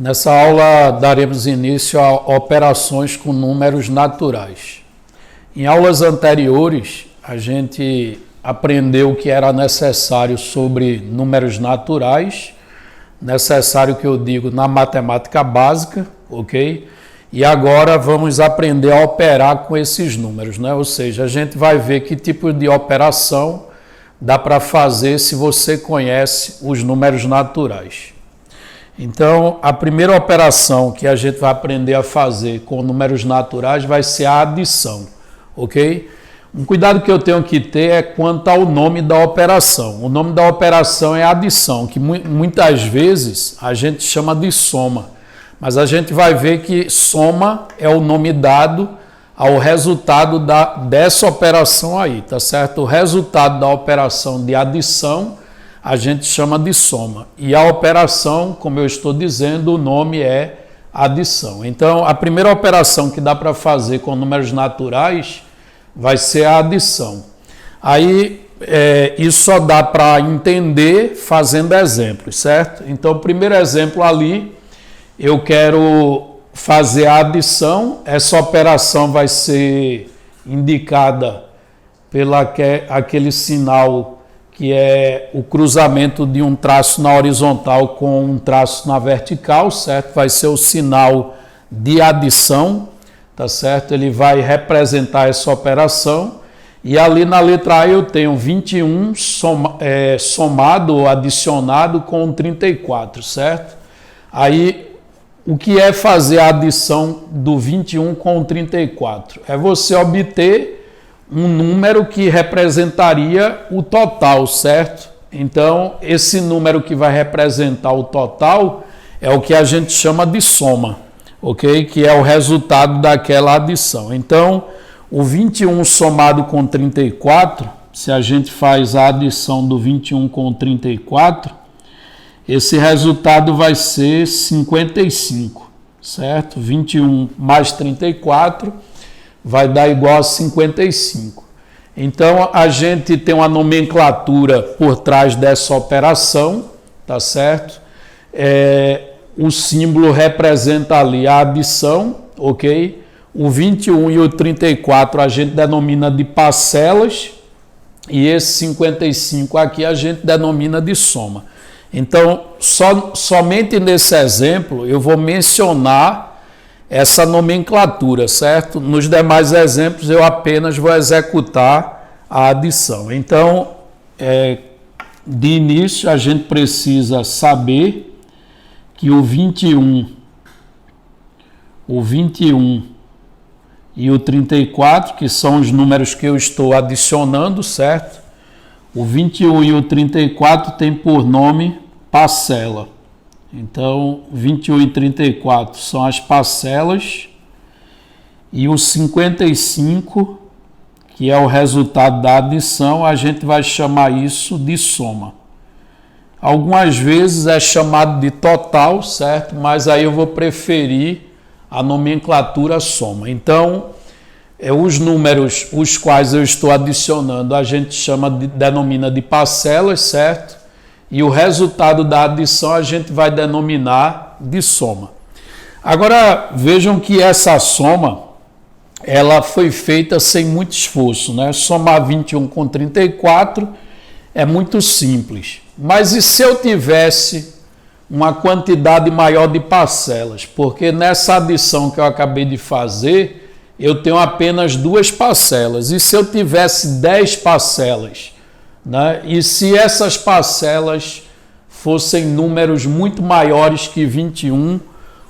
Nessa aula daremos início a operações com números naturais. Em aulas anteriores, a gente aprendeu o que era necessário sobre números naturais, necessário que eu digo na matemática básica, ok? E agora vamos aprender a operar com esses números, né? Ou seja, a gente vai ver que tipo de operação dá para fazer se você conhece os números naturais. Então, a primeira operação que a gente vai aprender a fazer com números naturais vai ser a adição, ok? Um cuidado que eu tenho que ter é quanto ao nome da operação. O nome da operação é adição, que muitas vezes a gente chama de soma, mas a gente vai ver que soma é o nome dado ao resultado dessa operação aí, tá certo? O resultado da operação de adição a gente chama de soma. E a operação, como eu estou dizendo, o nome é adição. Então, a primeira operação que dá para fazer com números naturais vai ser a adição. Aí, isso só dá para entender fazendo exemplos, certo? Então, o primeiro exemplo ali, eu quero fazer a adição. Essa operação vai ser indicada pelo aquele sinal que é o cruzamento de um traço na horizontal com um traço na vertical, certo? Vai ser o sinal de adição, tá certo? Ele vai representar essa operação. E ali na letra A eu tenho 21 somado ou adicionado com 34, certo? Aí, o que é fazer a adição do 21 com 34? É você obter um número que representaria o total, certo? Então, esse número que vai representar o total é o que a gente chama de soma, ok? Que é o resultado daquela adição. Então, o 21 somado com 34, se a gente faz a adição do 21 com 34, esse resultado vai ser 55, certo? 21 mais 34 vai dar igual a 55. Então, a gente tem uma nomenclatura por trás dessa operação, tá certo? O símbolo representa ali a adição, ok? O 21 e o 34 a gente denomina de parcelas e esse 55 aqui a gente denomina de soma. Então, somente nesse exemplo eu vou mencionar essa nomenclatura, certo? Nos demais exemplos eu apenas vou executar a adição. Então, de início a gente precisa saber que o 21 e o 34, que são os números que eu estou adicionando, certo? O 21 e o 34 tem por nome parcela. Então, 21 e 34 são as parcelas e o 55, que é o resultado da adição, a gente vai chamar isso de soma. Algumas vezes é chamado de total, certo? Mas aí eu vou preferir a nomenclatura soma. Então, os números os quais eu estou adicionando, a gente denomina de parcelas, certo? E o resultado da adição a gente vai denominar de soma. Agora, vejam que essa soma, ela foi feita sem muito esforço, né? Somar 21 com 34 é muito simples. Mas e se eu tivesse uma quantidade maior de parcelas? Porque nessa adição que eu acabei de fazer, eu tenho apenas 2 parcelas. E se eu tivesse 10 parcelas? Né? E se essas parcelas fossem números muito maiores que 21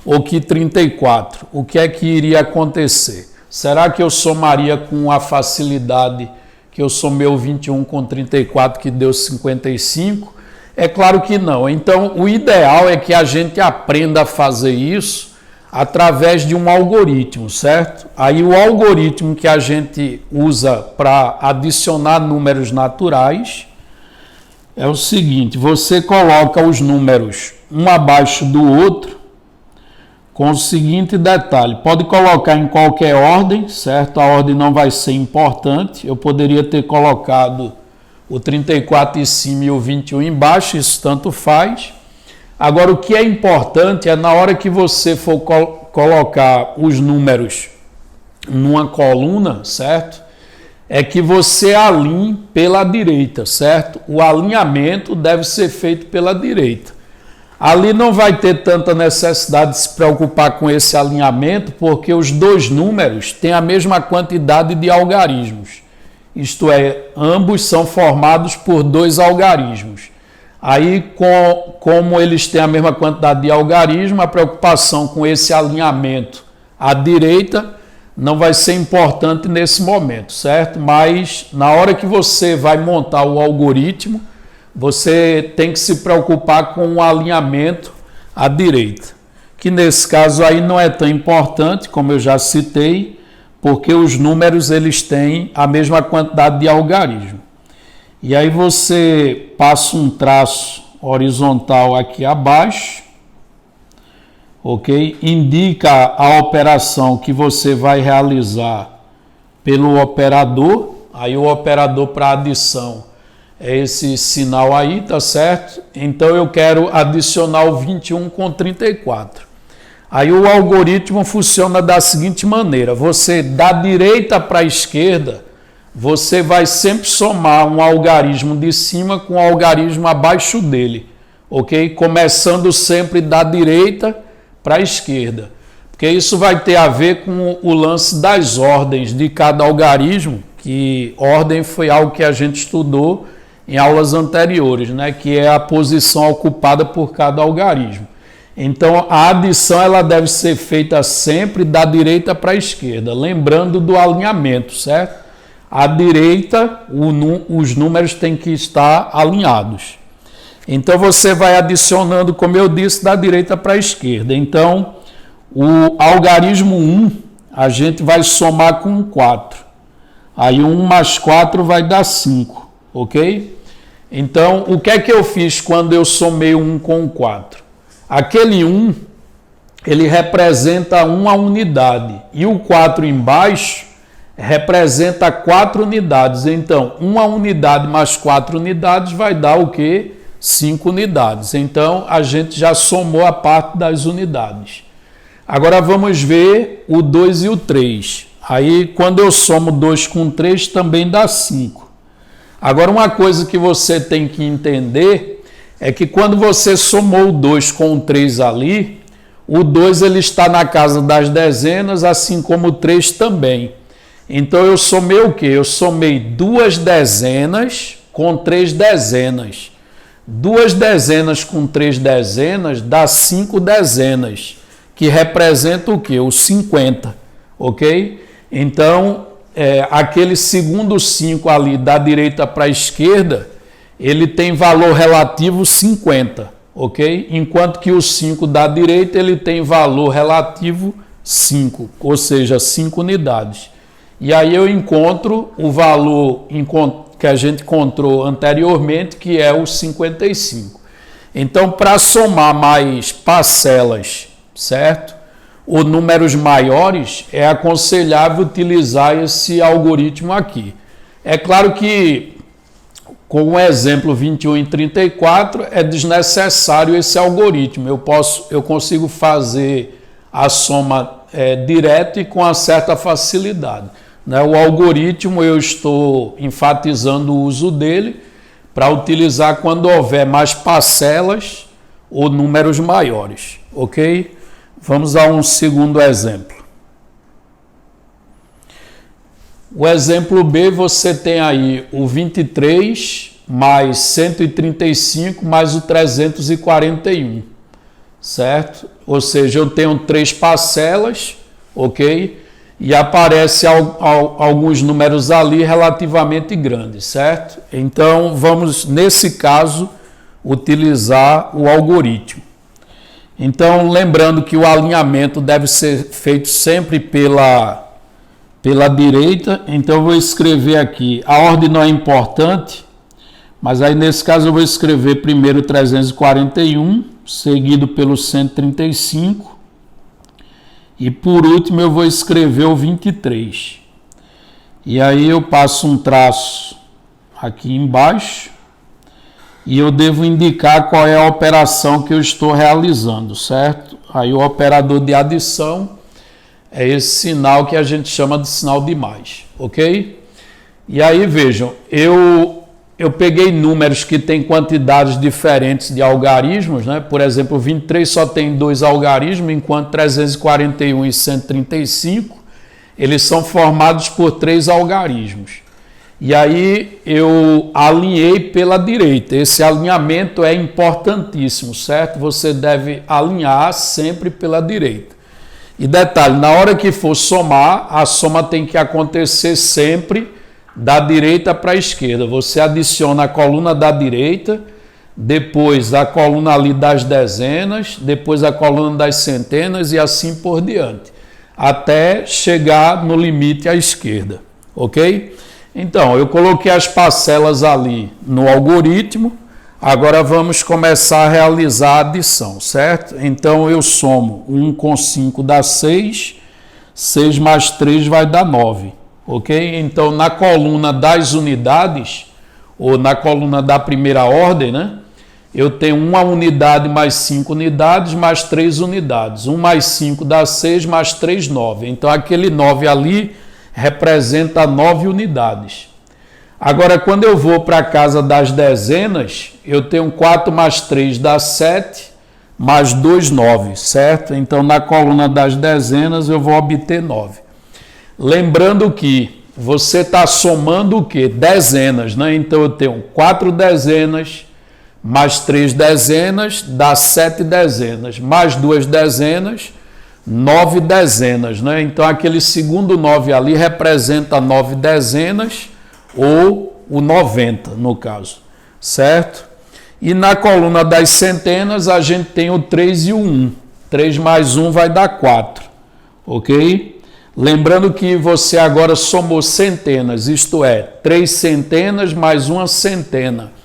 ou que 34, o que é que iria acontecer? Será que eu somaria com a facilidade que eu somei o 21 com 34 que deu 55? É claro que não. Então, o ideal é que a gente aprenda a fazer isso através de um algoritmo, certo? Aí o algoritmo que a gente usa para adicionar números naturais é o seguinte: você coloca os números um abaixo do outro com o seguinte detalhe: pode colocar em qualquer ordem, certo? A ordem não vai ser importante. Eu poderia ter colocado o 34 em cima e o 21 embaixo, isso tanto faz. Agora, o que é importante é na hora que você for colocar os números numa coluna, certo? É que você alinhe pela direita, certo? O alinhamento deve ser feito pela direita. Ali não vai ter tanta necessidade de se preocupar com esse alinhamento, porque os dois números têm a mesma quantidade de algarismos. Isto é, ambos são formados por dois algarismos. Aí, como eles têm a mesma quantidade de algarismo, a preocupação com esse alinhamento à direita não vai ser importante nesse momento, certo? Mas na hora que você vai montar o algoritmo, você tem que se preocupar com o alinhamento à direita, que nesse caso aí não é tão importante, como eu já citei, porque os números eles têm a mesma quantidade de algarismo. E aí você passa um traço horizontal aqui abaixo, ok? Indica a operação que você vai realizar pelo operador. Aí o operador para adição é esse sinal aí, tá certo? Então eu quero adicionar o 21 com 34. Aí o algoritmo funciona da seguinte maneira: você da direita para a esquerda, você vai sempre somar um algarismo de cima com um algarismo abaixo dele, ok? Começando sempre da direita para a esquerda, porque isso vai ter a ver com o lance das ordens de cada algarismo, que ordem foi algo que a gente estudou em aulas anteriores, né? Que é a posição ocupada por cada algarismo. Então a adição ela deve ser feita sempre da direita para a esquerda, lembrando do alinhamento, certo? À direita, os números têm que estar alinhados. Então, você vai adicionando, como eu disse, da direita para a esquerda. Então, o algarismo 1, a gente vai somar com 4. Aí, 1 mais 4 vai dar 5, ok? Então, o que é que eu fiz quando eu somei 1 com 4? Aquele 1, ele representa uma unidade. E o 4 embaixo representa 4 unidades. Então, uma unidade mais 4 unidades vai dar o quê? 5 unidades. Então, a gente já somou a parte das unidades. Agora, vamos ver o 2 e o 3. Aí, quando eu somo 2 com 3, também dá 5. Agora, uma coisa que você tem que entender é que quando você somou o 2 com o 3 ali, o 2 ele está na casa das dezenas, assim como o 3 também. Então, eu somei o quê? Eu somei 2 dezenas com 3 dezenas. 2 dezenas com 3 dezenas dá 5 dezenas, que representa o quê? O 50, ok? Então, aquele segundo 5 ali da direita para a esquerda, ele tem valor relativo 50, ok? Enquanto que o 5 da direita, ele tem valor relativo 5, ou seja, 5 unidades. E aí eu encontro o valor que a gente encontrou anteriormente, que é o 55. Então, para somar mais parcelas, certo? Ou números maiores, é aconselhável utilizar esse algoritmo aqui. É claro que, com o exemplo 21 e 34, é desnecessário esse algoritmo. Eu consigo fazer a soma direta e com uma certa facilidade. O algoritmo, eu estou enfatizando o uso dele para utilizar quando houver mais parcelas ou números maiores, ok? Vamos a um segundo exemplo. O exemplo B, você tem aí o 23 mais 135 mais o 341, certo? Ou seja, eu tenho 3 parcelas, ok? E aparece alguns números ali relativamente grandes, certo? Então, vamos, nesse caso, utilizar o algoritmo. Então, lembrando que o alinhamento deve ser feito sempre pela direita. Então, eu vou escrever aqui, a ordem não é importante, mas aí nesse caso eu vou escrever primeiro 341, seguido pelo 135, e por último eu vou escrever o 23. E aí eu passo um traço aqui embaixo e eu devo indicar qual é a operação que eu estou realizando, certo? Aí o operador de adição é esse sinal que a gente chama de sinal de mais, ok? E aí vejam, eu peguei números que têm quantidades diferentes de algarismos, né? Por exemplo, 23 só tem 2 algarismos, enquanto 341 e 135, eles são formados por 3 algarismos. E aí eu alinhei pela direita. Esse alinhamento é importantíssimo, certo? Você deve alinhar sempre pela direita. E detalhe, na hora que for somar, a soma tem que acontecer sempre da direita para a esquerda. Você adiciona a coluna da direita, depois a coluna ali das dezenas, depois a coluna das centenas e assim por diante, até chegar no limite à esquerda, ok? Então, eu coloquei as parcelas ali no algoritmo, agora vamos começar a realizar a adição, certo? Então, eu somo 1 com 5 dá 6, 6 mais 3 vai dar 9, ok? Então, na coluna das unidades, ou na coluna da primeira ordem, né? Eu tenho 1 unidade mais 5 unidades mais 3 unidades. 1 mais 5 dá 6, mais 3, 9. Então, aquele 9 ali representa 9 unidades. Agora, quando eu vou para a casa das dezenas, eu tenho 4 mais 3 dá 7, mais 2, 9, certo? Então, na coluna das dezenas, eu vou obter 9. Lembrando que você está somando o quê? Dezenas, né? Então, eu tenho 4 dezenas, mais 3 dezenas, dá 7 dezenas, mais 2 dezenas, 9 dezenas, né? Então, aquele segundo 9 ali representa 9 dezenas, ou o 90, no caso, certo? E na coluna das centenas, a gente tem o 3 e o 1. 3 mais 1 vai dar 4, ok? Lembrando que você agora somou centenas, isto é, 3 centenas mais 1 centena.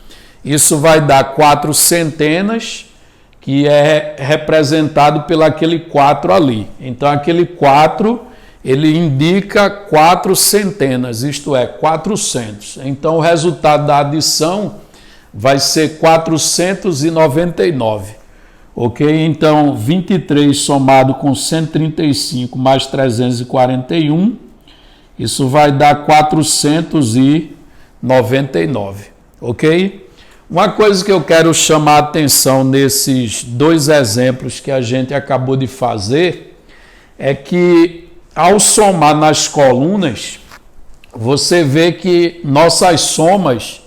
Isso vai dar 4 centenas, que é representado pelo aquele 4 ali. Então, aquele 4, ele indica 4 centenas, isto é, 400. Então, o resultado da adição vai ser 499. Ok? Então, 23 somado com 135 mais 341, isso vai dar 499. Ok? Uma coisa que eu quero chamar a atenção nesses 2 exemplos que a gente acabou de fazer é que, ao somar nas colunas, você vê que nossas somas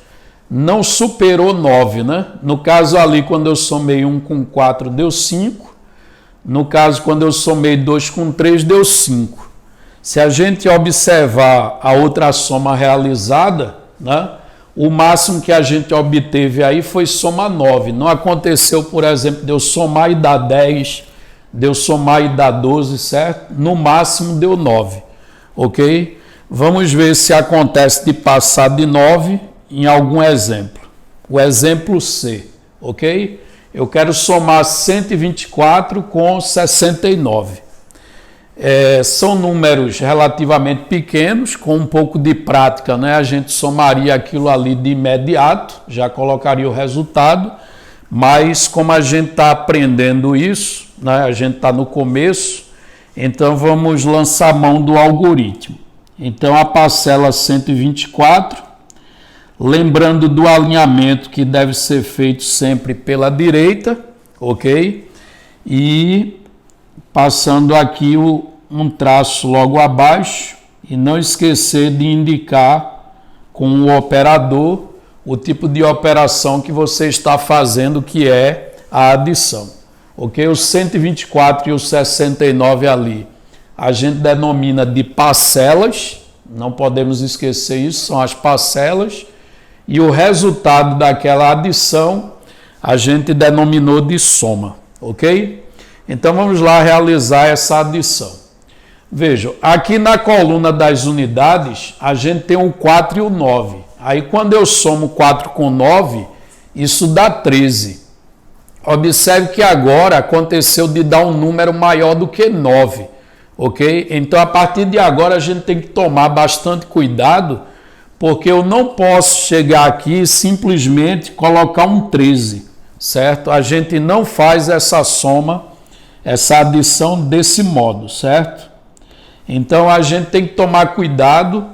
não superou 9, né? No caso ali, quando eu somei 1 com 4, deu 5. No caso, quando eu somei 2 com 3, deu 5. Se a gente observar a outra soma realizada, né? O máximo que a gente obteve aí foi soma 9. Não aconteceu, por exemplo, de eu somar e dar 10, de eu somar e dar 12, certo? No máximo deu 9, ok? Vamos ver se acontece de passar de 9 em algum exemplo. O exemplo C, ok? Eu quero somar 124 com 69. São números relativamente pequenos, com um pouco de prática, né? A gente somaria aquilo ali de imediato, já colocaria o resultado, mas como a gente está aprendendo isso, né? A gente está no começo, então vamos lançar mão do algoritmo. Então a parcela 124, lembrando do alinhamento que deve ser feito sempre pela direita, ok? E passando aqui um traço logo abaixo e não esquecer de indicar com o operador o tipo de operação que você está fazendo, que é a adição. Ok? Os 124 e os 69 ali, a gente denomina de parcelas, não podemos esquecer isso, são as parcelas, e o resultado daquela adição a gente denominou de soma, ok? Então, vamos lá realizar essa adição. Vejam, aqui na coluna das unidades, a gente tem o 4 e o 9. Aí, quando eu somo 4 com 9, isso dá 13. Observe que agora aconteceu de dar um número maior do que 9, ok? Então, a partir de agora, a gente tem que tomar bastante cuidado Porque eu não posso chegar aqui e simplesmente colocar um 13, certo? A gente não faz essa soma, essa adição desse modo, certo? Então a gente tem que tomar cuidado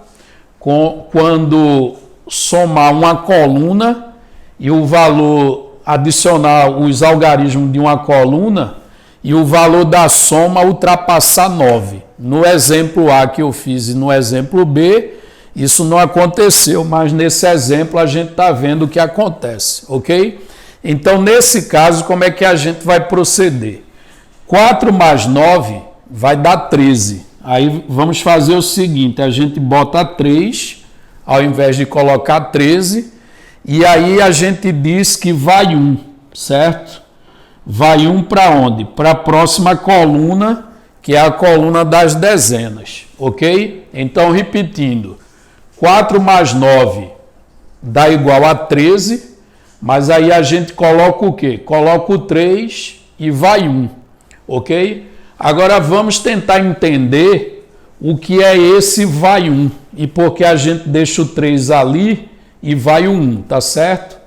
quando somar uma coluna e o valor, adicionar os algarismos de uma coluna e o valor da soma ultrapassar 9. No exemplo A que eu fiz e no exemplo B, isso não aconteceu, mas nesse exemplo a gente está vendo o que acontece, ok? Então, nesse caso, como é que a gente vai proceder? 4 mais 9 vai dar 13. Aí vamos fazer o seguinte, a gente bota 3, ao invés de colocar 13, e aí a gente diz que vai 1, certo? Vai 1 para onde? Para a próxima coluna, que é a coluna das dezenas, ok? Então, repetindo, 4 mais 9 dá igual a 13, mas aí a gente coloca o quê? Coloca o 3 e vai 1, ok? Agora vamos tentar entender o que é esse vai 1 e por que a gente deixa o 3 ali e vai o 1, tá certo?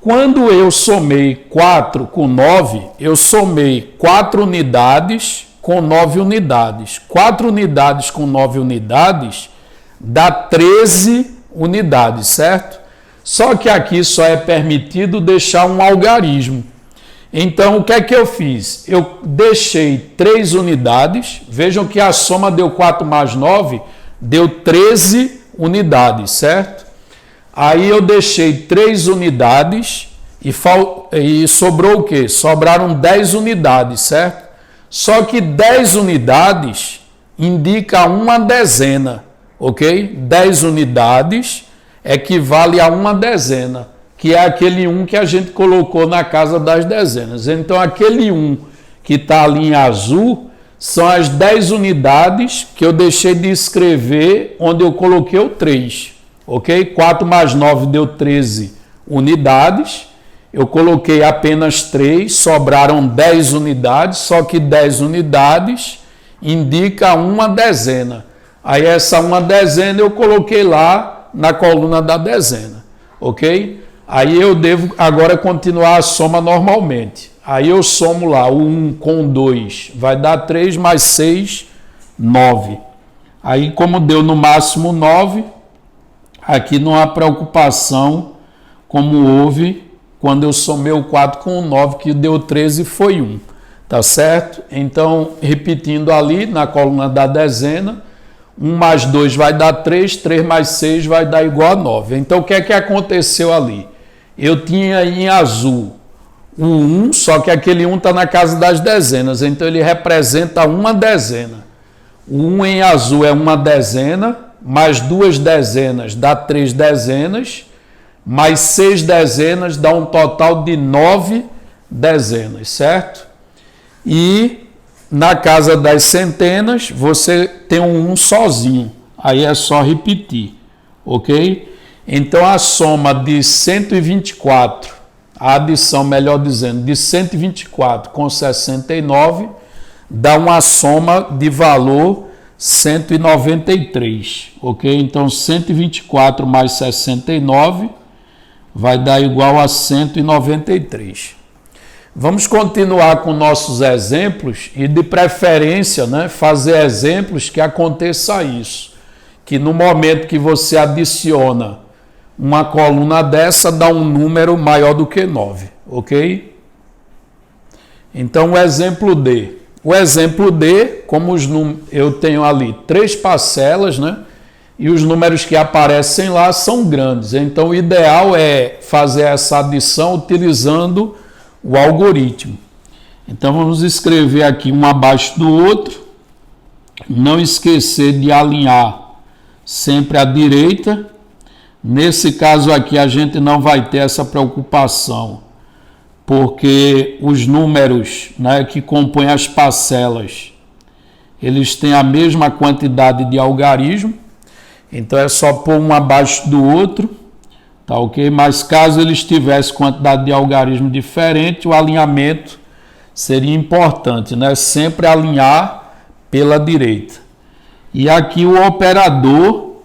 Quando eu somei 4 com 9, eu somei 4 unidades com 9 unidades. 4 unidades com 9 unidades dá 13 unidades, certo? Só que aqui só é permitido deixar um algarismo. Então, o que é que eu fiz? Eu deixei 3 unidades. Vejam que a soma deu 4 mais 9, deu 13 unidades, certo? Aí eu deixei 3 unidades e sobrou o quê? Sobraram 10 unidades, certo? Só que 10 unidades indica uma dezena, ok? 10 unidades equivale a uma dezena, que é aquele 1 que a gente colocou na casa das dezenas. Então, aquele 1 que está ali em azul são as 10 unidades que eu deixei de escrever onde eu coloquei o 3, ok? 4 mais 9 deu 13 unidades, eu coloquei apenas 3, sobraram 10 unidades, só que 10 unidades indica uma dezena. Aí essa uma dezena eu coloquei lá na coluna da dezena, ok? Aí eu devo agora continuar a soma normalmente. Aí eu somo lá, o 1 com 2 vai dar 3 mais 6, 9. Aí como deu no máximo 9, aqui não há preocupação como houve quando eu somei o 4 com o 9, que deu 13 foi 1. Tá certo? Então, repetindo ali na coluna da dezena, 1 mais 2 vai dar 3, 3 mais 6 vai dar igual a 9. Então, o que é que aconteceu ali? Eu tinha em azul o 1, só que aquele 1 está na casa das dezenas, então ele representa uma dezena. O 1 em azul é uma dezena, mais 2 dezenas dá 3 dezenas, mais 6 dezenas dá um total de 9 dezenas, certo? E na casa das centenas, você tem um 1 sozinho. Aí é só repetir, ok? Então, a soma de 124, a adição, melhor dizendo, de 124 com 69, dá uma soma de valor 193, ok? Então, 124 mais 69 vai dar igual a 193. Vamos continuar com nossos exemplos e, de preferência, né, fazer exemplos que aconteça isso. Que no momento que você adiciona uma coluna dessa, dá um número maior do que 9, ok? Então, o exemplo D. O exemplo D, como eu tenho ali 3 parcelas, né? E os números que aparecem lá são grandes. Então, o ideal é fazer essa adição utilizando o algoritmo. Então, vamos escrever aqui um abaixo do outro. Não esquecer de alinhar sempre à direita. Nesse caso aqui, a gente não vai ter essa preocupação, porque os números, né, que compõem as parcelas, eles têm a mesma quantidade de algarismo. Então, é só pôr um abaixo do outro. Tá ok? Mas caso eles tivessem quantidade de algarismo diferente, o alinhamento seria importante, né? Sempre alinhar pela direita. E aqui o operador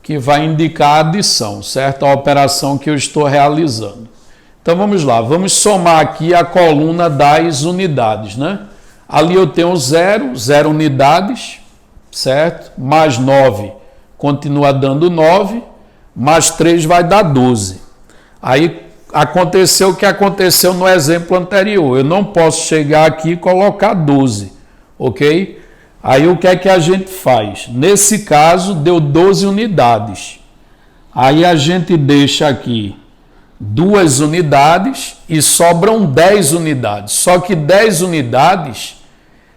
que vai indicar a adição, certo? A operação que eu estou realizando. Então vamos lá, vamos somar aqui a coluna das unidades, né? Ali eu tenho 0 unidades, certo? Mais 9 continua dando 9, mais 3 vai dar 12. Aí aconteceu o que aconteceu no exemplo anterior. Eu não posso chegar aqui e colocar 12, ok? Aí o que é que a gente faz? Nesse caso deu 12 unidades. Aí a gente deixa aqui 2 unidades e sobram 10 unidades. Só que 10 unidades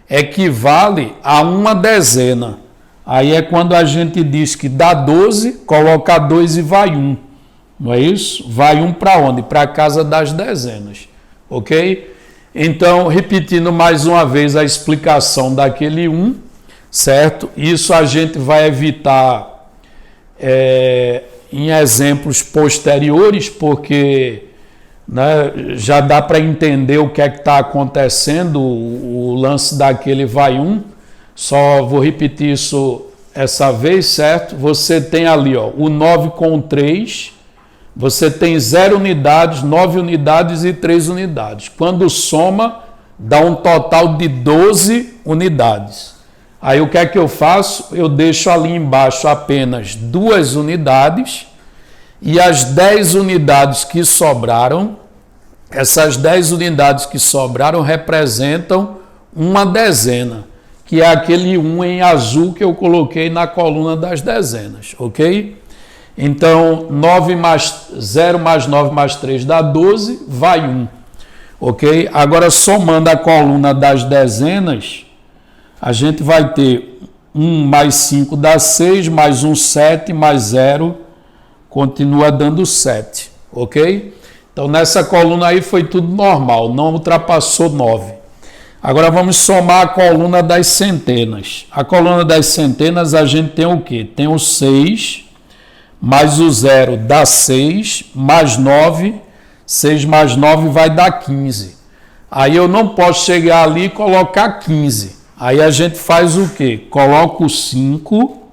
equivale a uma dezena. Aí é quando a gente diz que dá 12, coloca 2 e vai 1. Não é isso? Vai 1 para onde? Para a casa das dezenas. Ok? Então, repetindo mais uma vez a explicação daquele 1, certo? Isso a gente vai evitar em exemplos posteriores, porque né, já dá para entender o que é que está acontecendo, o lance daquele vai 1. Só vou repetir isso essa vez, certo? Você tem ali ó, o 9 com 3, você tem 0 unidades, 9 unidades e 3 unidades. Quando soma, dá um total de 12 unidades. Aí o que é que eu faço? Eu deixo ali embaixo apenas 2 unidades e as 10 unidades que sobraram, essas 10 unidades que sobraram representam uma dezena, que é aquele 1 em azul que eu coloquei na coluna das dezenas, ok? Então, 9 mais 0 mais 9 mais 3 dá 12, vai 1, ok? Agora, somando a coluna das dezenas, a gente vai ter 1 mais 5 dá 6, mais 1, 7, mais 0, continua dando 7, ok? Então, nessa coluna aí foi tudo normal, não ultrapassou 9. Agora, vamos somar a coluna das centenas. A coluna das centenas, a gente tem o quê? Tem o 6, mais o 0 dá 6, mais 9, 6 mais 9 vai dar 15. Aí eu não posso chegar ali e colocar 15. Aí a gente faz o quê? Coloca o 5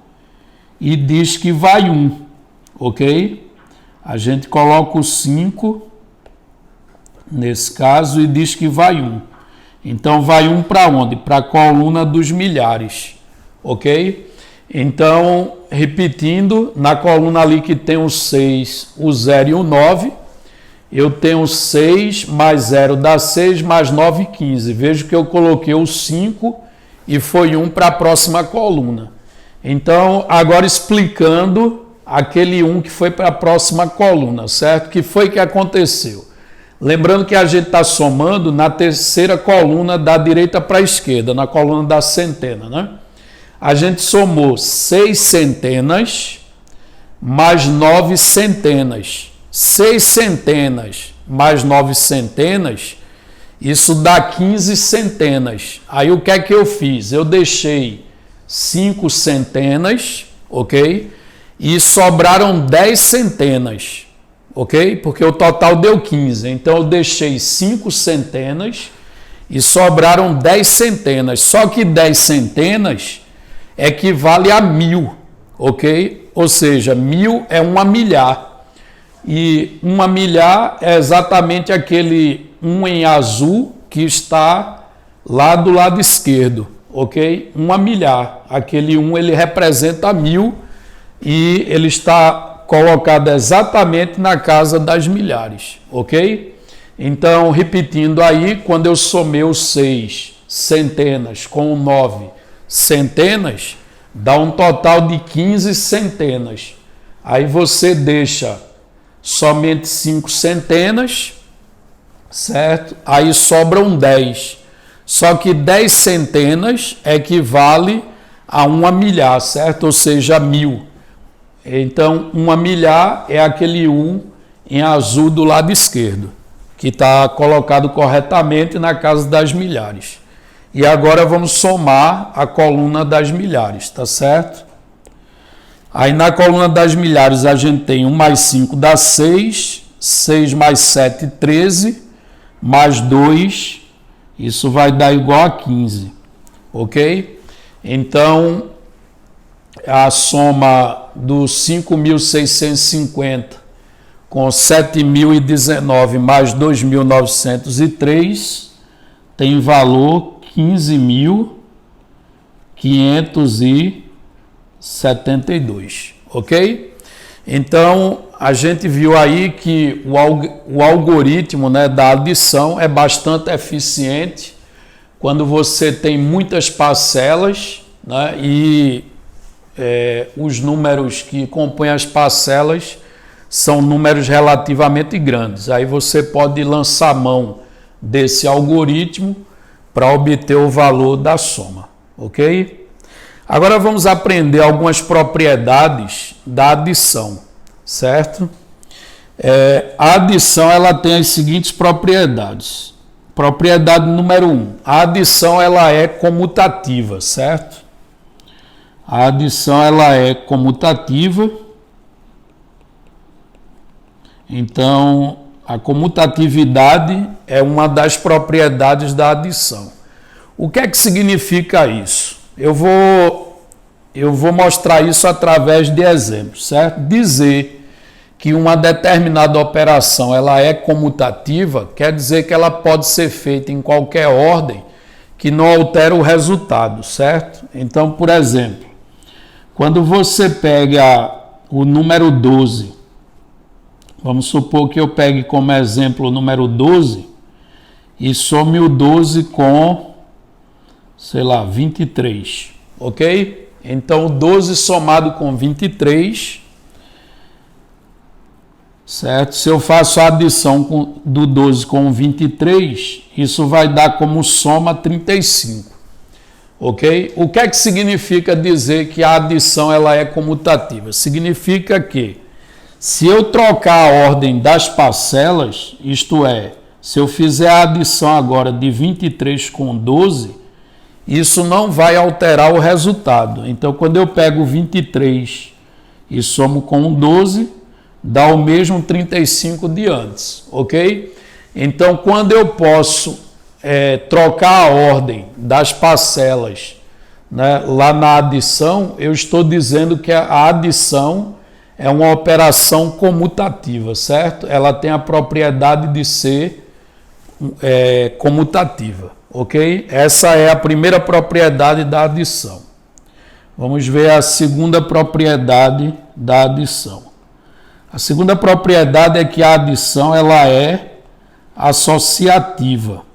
e diz que vai 1, ok? A gente coloca o 5, nesse caso, e diz que vai 1. Então, vai 1 para onde? Para a coluna dos milhares, ok? Então, repetindo, na coluna ali que tem o 6, o 0 e o 9, eu tenho 6 mais 0 dá 6, mais 9, 15. Vejo que eu coloquei o 5 e foi 1 para a próxima coluna. Então, agora explicando aquele 1 que foi para a próxima coluna, certo? O que foi que aconteceu? Lembrando que a gente está somando na terceira coluna da direita para a esquerda, na coluna da centena, né? A gente somou 6 centenas mais 9 centenas. 6 centenas mais 9 centenas, isso dá 15 centenas. Aí o que é que eu fiz? Eu deixei 5 centenas, ok? E sobraram 10 centenas. Ok? Porque o total deu 15. Então, eu deixei 5 centenas e sobraram 10 centenas. Só que 10 centenas equivale a 1000, ok? Ou seja, 1000 é uma milhar. E uma milhar é exatamente aquele 1 em azul que está lá do lado esquerdo, ok? Uma milhar. Aquele 1 ele representa 1000 e ele está colocado exatamente na casa das milhares, ok? Então, repetindo aí, quando eu somei os 6 centenas com o 9 centenas, dá um total de 15 centenas. Aí você deixa somente 5 centenas, certo? Aí sobram 10. Só que 10 centenas equivale a uma milhar, certo? Ou seja, 1000. Então, uma milhar é aquele 1 em azul do lado esquerdo, que está colocado corretamente na casa das milhares. E agora vamos somar a coluna das milhares, tá certo? Aí na coluna das milhares a gente tem 1 mais 5 dá 6, 6 mais 7, 13, mais 2, isso vai dar igual a 15, ok? Então, a soma do 5.650 com 7.019 mais 2.903 tem valor 15.572, ok? Então, a gente viu aí que o algoritmo, né, da adição é bastante eficiente quando você tem muitas parcelas, né, e os números que compõem as parcelas são números relativamente grandes. Aí você pode lançar mão desse algoritmo para obter o valor da soma, ok? Agora vamos aprender algumas propriedades da adição, certo? A adição ela tem as seguintes propriedades. Propriedade número 1, a adição ela é comutativa, certo? A adição ela é comutativa. Então, a comutatividade é uma das propriedades da adição. O que é que significa isso? Eu vou mostrar isso através de exemplos, certo? Dizer que uma determinada operação ela é comutativa quer dizer que ela pode ser feita em qualquer ordem que não altera o resultado, certo? Então, por exemplo, quando você pega o número 12, vamos supor que eu pegue como exemplo o número 12 e some o 12 com, sei lá, 23, ok? Então, 12 somado com 23, certo? Se eu faço a adição do 12 com 23, isso vai dar como soma 35, ok? O que é que significa dizer que a adição ela é comutativa? Significa que se eu trocar a ordem das parcelas, isto é, se eu fizer a adição agora de 23 com 12, isso não vai alterar o resultado. Então, quando eu pego 23 e somo com 12, dá o mesmo 35 de antes, ok? Então, quando eu posso trocar a ordem das parcelas, né, lá na adição, eu estou dizendo que a adição é uma operação comutativa, certo? Ela tem a propriedade de ser comutativa, ok? Essa é a primeira propriedade da adição. Vamos ver a segunda propriedade da adição. A segunda propriedade é que a adição ela é associativa.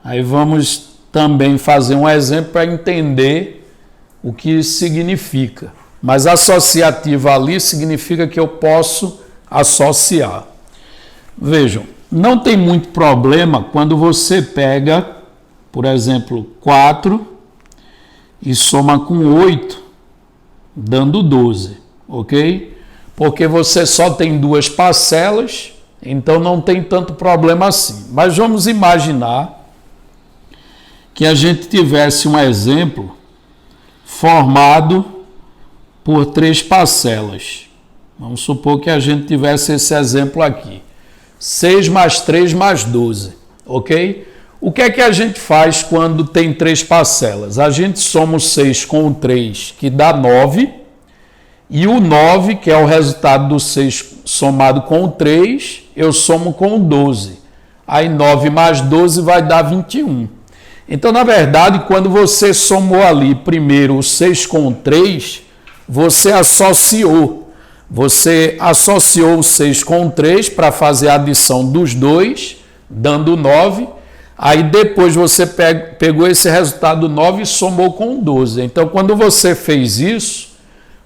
Aí vamos também fazer um exemplo para entender o que isso significa. Mas associativa ali significa que eu posso associar. Vejam, não tem muito problema quando você pega, por exemplo, 4 e soma com 8, dando 12, ok? Porque você só tem duas parcelas, então não tem tanto problema assim. Mas vamos imaginar que a gente tivesse um exemplo formado por 3 parcelas. Vamos supor que a gente tivesse esse exemplo aqui. 6 mais 3 mais 12, ok? O que é que a gente faz quando tem 3 parcelas? A gente soma o 6 com o 3, que dá 9, e o 9, que é o resultado do 6 somado com o 3, eu somo com o 12. Aí 9 mais 12 vai dar 21. Então, na verdade, quando você somou ali primeiro o 6 com o 3, você associou o 6 com o 3 para fazer a adição dos dois, dando 9. Aí depois você pegou esse resultado 9 e somou com o 12. Então, quando você fez isso,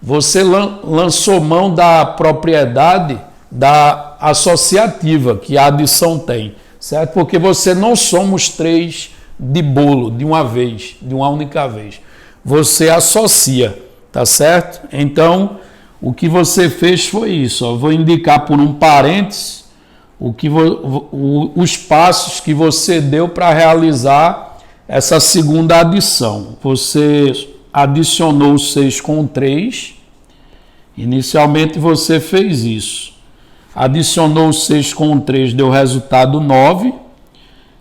você lançou mão da propriedade da associativa que a adição tem, certo? Porque você não soma os 3 de bolo de uma vez, de uma única vez. Você associa. Tá certo? Então, o que você fez foi isso. Ó. Vou indicar por um parênteses os passos que você deu para realizar essa segunda adição. Você adicionou o 6 com o 3. Inicialmente você fez isso. Adicionou o 6 com o 3, deu resultado 9.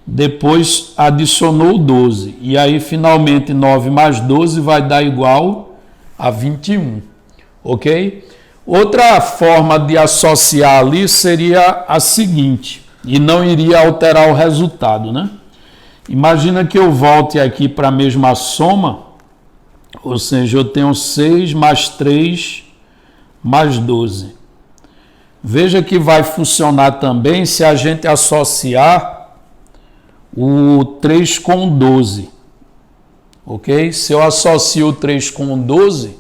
Depois adicionou o 12. E aí, finalmente, 9 mais 12 vai dar igual a 21, ok? Outra forma de associar ali seria a seguinte, e não iria alterar o resultado, né? Imagina que eu volte aqui para a mesma soma, ou seja, eu tenho 6 mais 3 mais 12. Veja que vai funcionar também se a gente associar o 3 com 12, ok? Se eu associo o 3 com 12,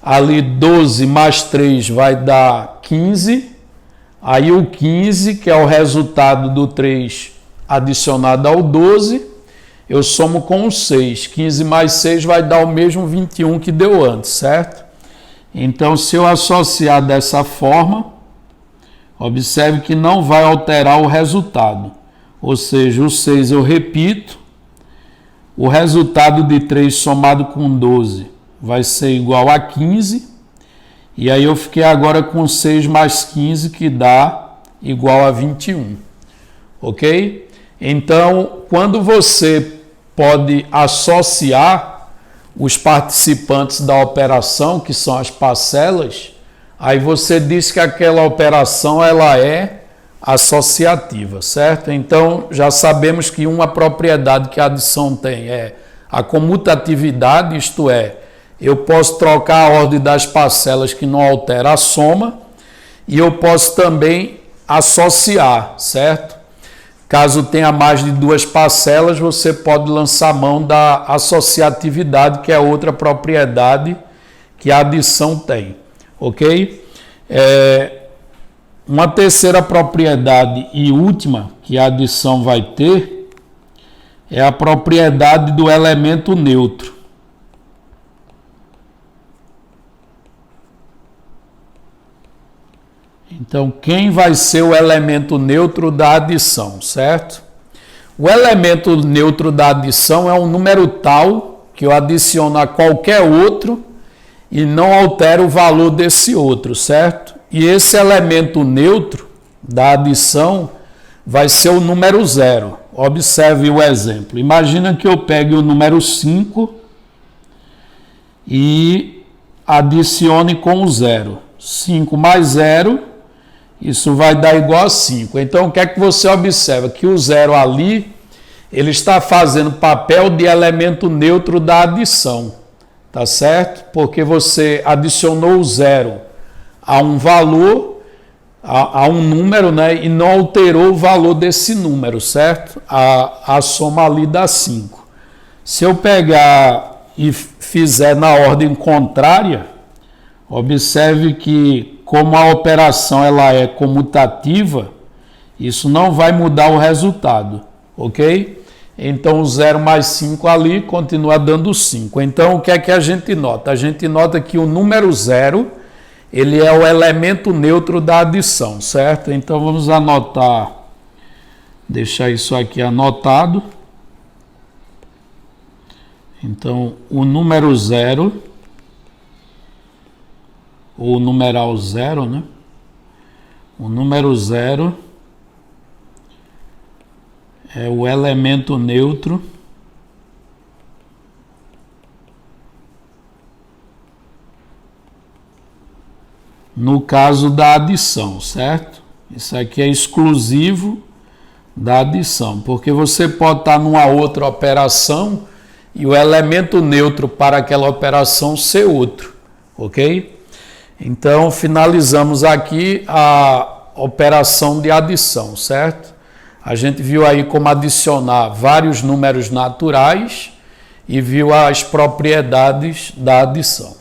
ali 12 mais 3 vai dar 15, aí o 15, que é o resultado do 3 adicionado ao 12, eu somo com o 6. 15 mais 6 vai dar o mesmo 21 que deu antes, certo? Então, se eu associar dessa forma, observe que não vai alterar o resultado. Ou seja, o 6 eu repito, o resultado de 3 somado com 12 vai ser igual a 15, e aí eu fiquei agora com 6 mais 15, que dá igual a 21, ok? Então, quando você pode associar os participantes da operação, que são as parcelas, aí você diz que aquela operação ela é associativa, certo? Então, já sabemos que uma propriedade que a adição tem é a comutatividade, isto é, eu posso trocar a ordem das parcelas que não altera a soma, e eu posso também associar, certo? Caso tenha mais de 2 parcelas, você pode lançar mão da associatividade, que é outra propriedade que a adição tem, ok? Uma terceira propriedade e última que a adição vai ter é a propriedade do elemento neutro. Então, quem vai ser o elemento neutro da adição, certo? O elemento neutro da adição é um número tal que eu adiciono a qualquer outro e não altero o valor desse outro, certo? E esse elemento neutro da adição vai ser o número 0. Observe o exemplo. Imagina que eu pegue o número 5 e adicione com o 0. 5 mais 0, isso vai dar igual a 5. Então, o que é que você observa? Que o 0 ali, ele está fazendo papel de elemento neutro da adição, tá certo? Porque você adicionou o 0 a um valor, a um número, né? E não alterou o valor desse número, certo? A soma ali dá 5. Se eu pegar e fizer na ordem contrária, observe que como a operação ela é comutativa, isso não vai mudar o resultado, ok? Então, o 0 mais 5 ali continua dando 5. Então, o que é que a gente nota? A gente nota que o número 0, ele é o elemento neutro da adição, certo? Então, vamos anotar, deixar isso aqui anotado. Então, o número 0, ou o numeral 0, né? O número 0 é o elemento neutro no caso da adição, certo? Isso aqui é exclusivo da adição, porque você pode estar numa outra operação e o elemento neutro para aquela operação ser outro, ok? Então, finalizamos aqui a operação de adição, certo? A gente viu aí como adicionar vários números naturais e viu as propriedades da adição.